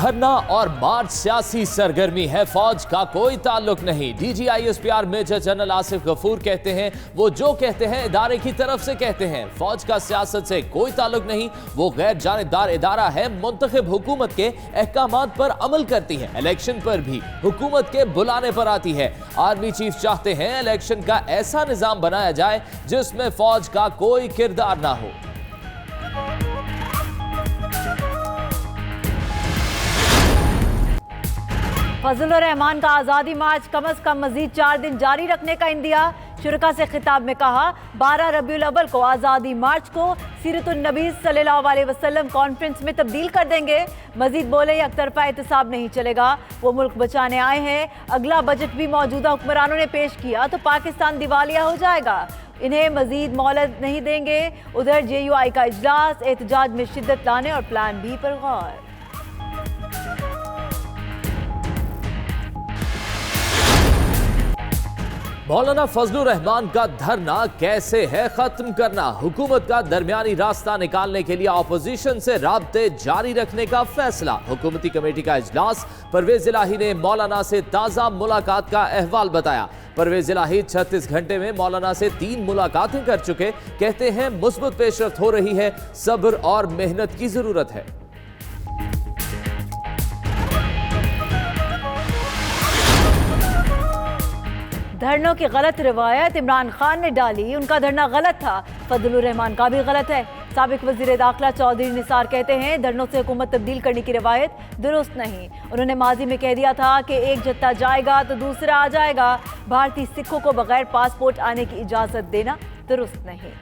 धरना और मार्च सियासी सरगर्मी है, फौज का कोई ताल्लुक नहीं। DGISPR major general Asif Ghafoor कहते हैं वो जो कहते हैं इदारे की तरफ से कहते हैं, फौज का सियासत से कोई ताल्लुक नहीं। वो गैर जानिबदार इदारा है, मुंतखब हुकूमत के अहकामात पर अमल करती है, इलेक्शन पर भी हुकूमत के बुलाने पर आती है। आर्मी चीफ चाहते हैं इलेक्शन का ऐसा निजाम बनाया जाए जिसमें फौज का कोई किरदार ना हो। फजलुर रहमान का आज़ादी मार्च कम अज कम मजीद 4 दिन जारी रखने का इंदिया। शुरका से खिताब में कहा 12 रबीउल अव्वल को आज़ादी मार्च को सीरतुन नबी सल्लल्लाहु अलैहि वसल्लम कॉन्फ्रेंस में तब्दील कर देंगे। मजीद बोले एक तरफा एहतसाब नहीं चलेगा, वो मुल्क बचाने आए हैं। अगला बजट भी मौजूदा हुक्मरानों ने पेश किया तो पाकिस्तान दिवालिया हो जाएगा, इन्हें मजीद मोहलत नहीं देंगे। उधर JUI का इजलास, एहतजाज में शिद्दत लाने और प्लान बी पर गौर। मौलाना फजलुर रहमान का धरना कैसे है खत्म करना, हुकूमत का दरमियानी रास्ता निकालने के लिए अपोजिशन से राब्ते जारी रखने का फैसला। हुकूमती कमेटी का इजलास, परवेज इलाही ने मौलाना से ताज़ा मुलाकात का अहवाल बताया। परवेज इलाही 36 घंटे में मौलाना से 3 मुलाकातें कर चुके, कहते हैं मुस्बत पेशरफ्त हो रही है, सब्र और मेहनत की जरूरत है। धरनों की गलत रिवायत इमरान खान ने डाली, उनका धरना गलत था, फजलुर रहमान का भी गलत है। साबिक वजीर दाखिला चौधरी निसार कहते हैं धरनों से हुकूमत तब्दील करने की रिवायत दुरुस्त नहीं। उन्होंने माजी में कह दिया था कि एक जत्था जाएगा तो दूसरा आ जाएगा, भारतीय सिखों को बगैर पासपोर्ट आने की इजाजत देना दुरुस्त नहीं।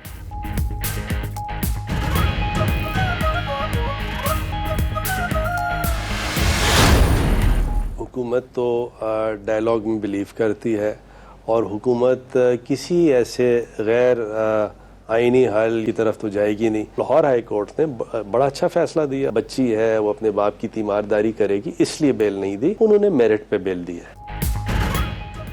हुकूमत तो डायलॉग में बिलीव करती है और हुकूमत किसी ऐसे गैर आईनी हल की तरफ तो जाएगी नहीं। लाहौर हाई कोर्ट ने बड़ा अच्छा फैसला दिया, बच्ची है वो अपने बाप की तीमारदारी करेगी इसलिए बेल नहीं दी, उन्होंने मेरिट पे बेल दी है।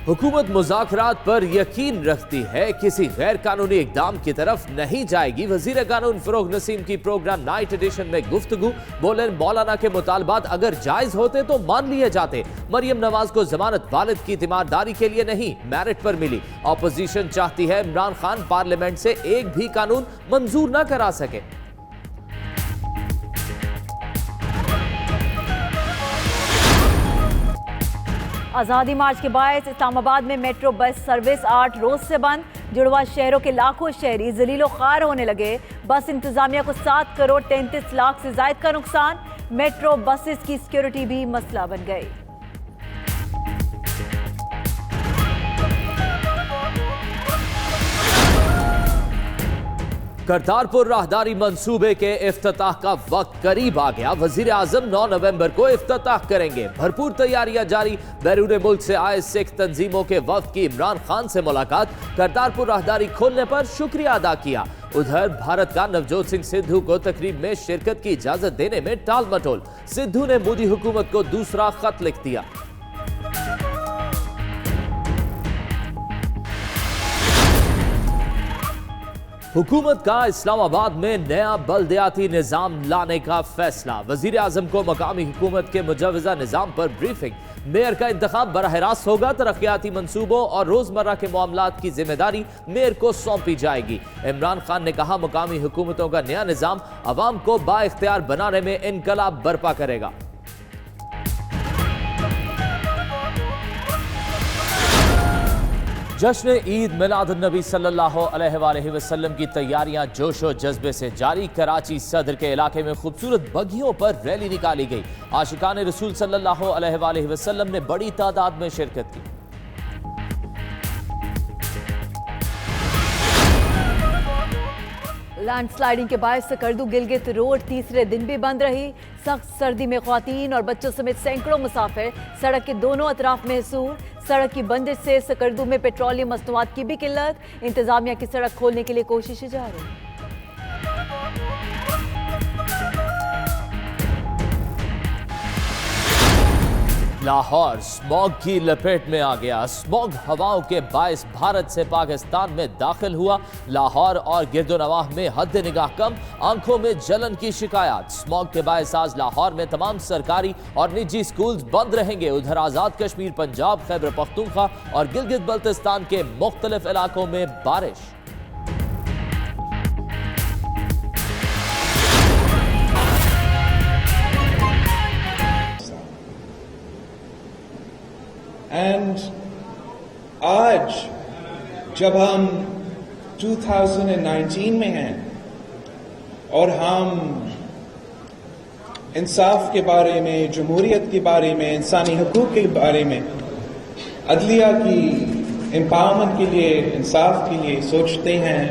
हुकूमत मुज़ाकरात पर यकीन रखती है, किसी गैर कानूनी इक़दाम की तरफ नहीं जाएगी। वज़ीर कानून फ़रोग़ नसीम की प्रोग्राम नाइट एडिशन में गुफ्तगू, बोले मौलाना के मुतालबात अगर जायज़ होते तो मान लिए जाते। मरियम नवाज को जमानत वालिद की तीमारदारी के लिए नहीं, मेरिट पर मिली। अपोजिशन चाहती है इमरान खान पार्लियामेंट से एक भी कानून मंजूर न करा सके। आज़ादी मार्च के बायस इस्लामाबाद में मेट्रो बस सर्विस 8 रोज से बंद। जुड़वा शहरों के लाखों शहरी जलीलो ख्वार होने लगे। बस इंतजामिया को 7 करोड़ 33 लाख से जायद का नुकसान। मेट्रो बसेस की सिक्योरिटी भी मसला बन गई। करतारपुर राहदारी मंसूबे के इफ्तिताह का वक्त करीब आ गया। वजीर आजम 9 नवंबर को इफ्तिताह करेंगे, भरपूर तैयारियां जारी। बैरून मुल्क से आए सिख तंजीमों के वफ्द की इमरान खान से मुलाकात, करतारपुर राहदारी खोलने पर शुक्रिया अदा किया। उधर भारत का नवजोत सिंह सिद्धू को तकरीब में शिरकत की इजाजत देने में टाल मटोल, सिद्धू ने मोदी हुकूमत को दूसरा खत लिख दिया। हुकूमत का इस्लामाबाद में नया बल्दियाती निजाम लाने का फैसला, वजीर आजम को मकामी हुकूमत के मुजवजा निजाम पर ब्रीफिंग। मेयर का इंतखाब बराह रास्त होगा, तरक्याती मंसूबों और रोजमर्रा के मामलात की जिम्मेदारी मेयर को सौंपी जाएगी। इमरान खान ने कहा मकामी हुकूमतों का नया निजाम अवाम को बाइख्तियार बनाने में इनकलाब बर्पा करेगा। जश्न ईद मिलादुन्नबी सल्लल्लाहु अलैहि वसल्लम की तैयारियां जोशो जज्बे से जारी। कराची सदर के इलाके में खूबसूरत बगियों पर रैली निकाली गई। आशिकान रसूल सल्लल्लाहु अलैहि वसल्लम ने बड़ी तादाद में शिरकत की। लैंडस्लाइडिंग के बायस सकर्दू गिलगित रोड तीसरे दिन भी बंद रही। सख्त सर्दी में ख्वातीन और बच्चों समेत सैकड़ों मुसाफिर सड़क के दोनों अतराफ महसूर। सड़क की बंदिश से सकर्दू में पेट्रोलियम मसनूआत की भी किल्लत। इंतजामिया की सड़क खोलने के लिए कोशिशें जारी। लाहौर स्मॉग की लपेट में आ गया। स्मॉग हवाओं के बायस भारत से पाकिस्तान में दाखिल हुआ। लाहौर और गिरदोनवाह में हद निगाह कम, आंखों में जलन की शिकायत। स्मॉग के बायस आज लाहौर में तमाम सरकारी और निजी स्कूल्स बंद रहेंगे। उधर आजाद कश्मीर, पंजाब, खैबर पख्तूनख्वा और गिलगित बल्तिस्तान के मुख्तलिफ इलाकों में बारिश। एंड आज जब हम 2019 में हैं और हम इंसाफ के बारे में, जमहूरियत के बारे में, इंसानी हकूक़ के बारे में, अदलिया की एम्पावरमेंट के लिए, इंसाफ के लिए सोचते हैं,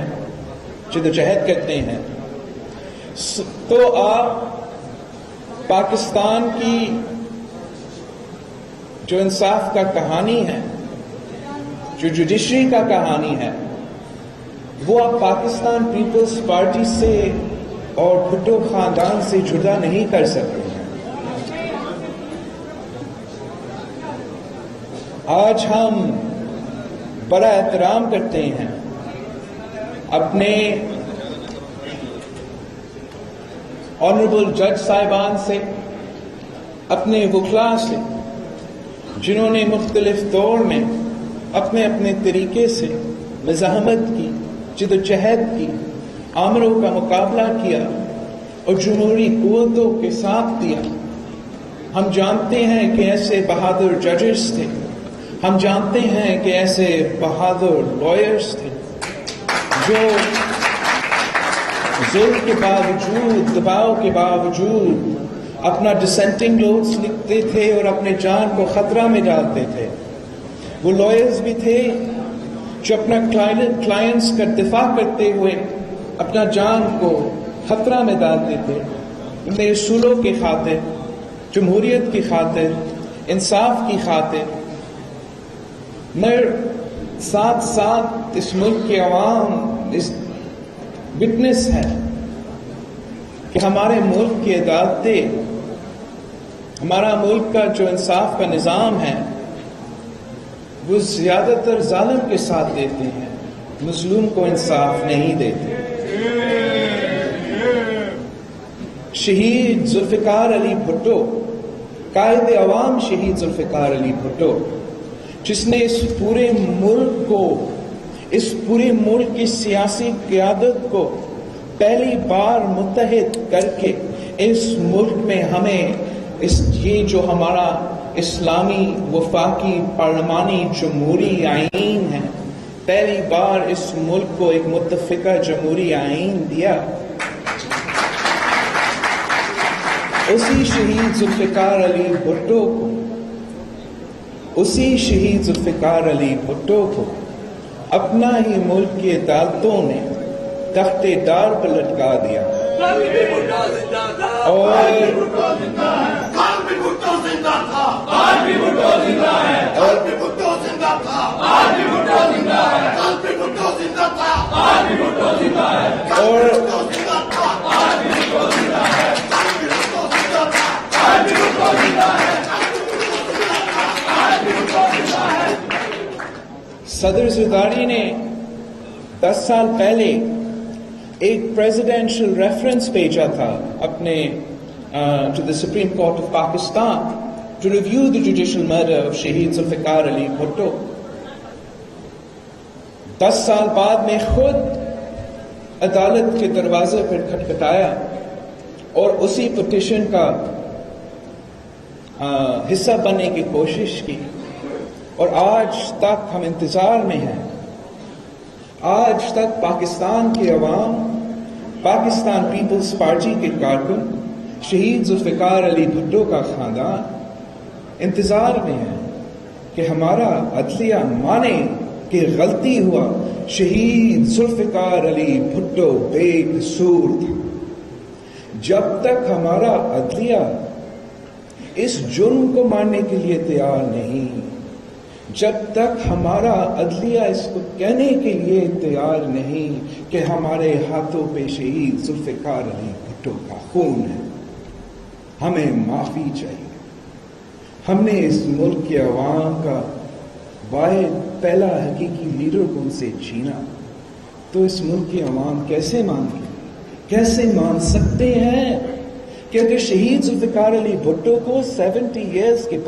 जद्दोजहद करते हैं, तो आप पाकिस्तान की जो इंसाफ का कहानी है, जो जुडिशरी का कहानी है, वो आप पाकिस्तान पीपल्स पार्टी से और भुट्टो खानदान से जुदा नहीं कर सकते हैं। आज हम बड़ा एहतराम करते हैं अपने ऑनरेबल जज साहिबान से, अपने वकला से, जिन्होंने मुख्तलिफ दौर में अपने अपने तरीके से मज़ाहमत की, जद्दोजहद की, आमरों का मुकाबला किया और जमहूरी कुव्वतों के साथ दिया। हम जानते हैं कि ऐसे बहादुर जजेस थे, हम जानते हैं कि ऐसे बहादुर लॉयर्स थे जो जुल्म के बावजूद, दबाव के बावजूद अपना डिसेंटिंग नोट्स लिखते थे और अपने जान को खतरा में डालते थे। वो लॉयर्स भी थे जो अपना क्लाइंट्स का दिफा करते हुए अपना जान को खतरा में डालते थे, अपने उसूलों की खातिर, जमहूरियत की खातिर, इंसाफ की खातिर। मगर साथ साथ इस मुल्क के अवाम इस विटनेस है कि हमारे मुल्क की अदालतें, हमारा मुल्क का जो इंसाफ का निज़ाम है, वो ज्यादातर जालिम के साथ देते हैं, मजलूम को इंसाफ नहीं देते। शहीद जुल्फिकार अली भुट्टो, कायदे अवाम शहीद जुल्फिकार अली भुट्टो, जिसने इस पूरे मुल्क को, इस पूरे मुल्क की सियासी क़यादत को पहली बार मुत्तहिद करके इस मुल्क में हमें ये जो हमारा इस्लामी वफाकी पार्लिमानी जमहूरी आईन है, पहली बार इस मुल्क को एक मुत्तफिका जमहूरी आईन दिया। उसी शहीद जुल्फिकार अली भुट्टो को, उसी शहीद जुल्फिकार अली भुट्टो को अपना ही मुल्क की अदालतों ने तख्ते दार पर लटका दिया। सदर ज़रदारी ने 10 साल पहले एक प्रेसिडेंशियल रेफरेंस भेजा था अपने to the supreme court of Pakistan to review the judicial murder of शहीद जुल्फिकार अली भुट्टो। 10 साल बाद में खुद अदालत के दरवाजे पर खटखटाया और उसी पिटीशन का हिस्सा बनने की कोशिश की, और आज तक हम इंतजार में हैं। आज तक पाकिस्तान के अवाम, पाकिस्तान पीपल्स पार्टी के कारकुन, शहीद जुल्फिकार अली भुट्टो का खानदान इंतजार में है कि हमारा अदलिया माने कि गलती हुआ, शहीद जुल्फिकार अली भुट्टो बेकसूर था। जब तक हमारा अदलिया इस जुर्म को मानने के लिए तैयार नहीं, जब तक हमारा अदलिया इसको कहने के लिए तैयार नहीं कि हमारे हाथों पे शहीद जुल्फिकार अली भुट्टो का खून है, हमें माफी चाहिए, हमने इस मुल्क के अवाम का वाहिद पहला हकीकी लीडर को उनसे छीना, तो इस मुल्क के अवाम कैसे मान सकते हैं कि अगर शहीद जुल्फ़िकार अली भुट्टो को 70 ईयर्स के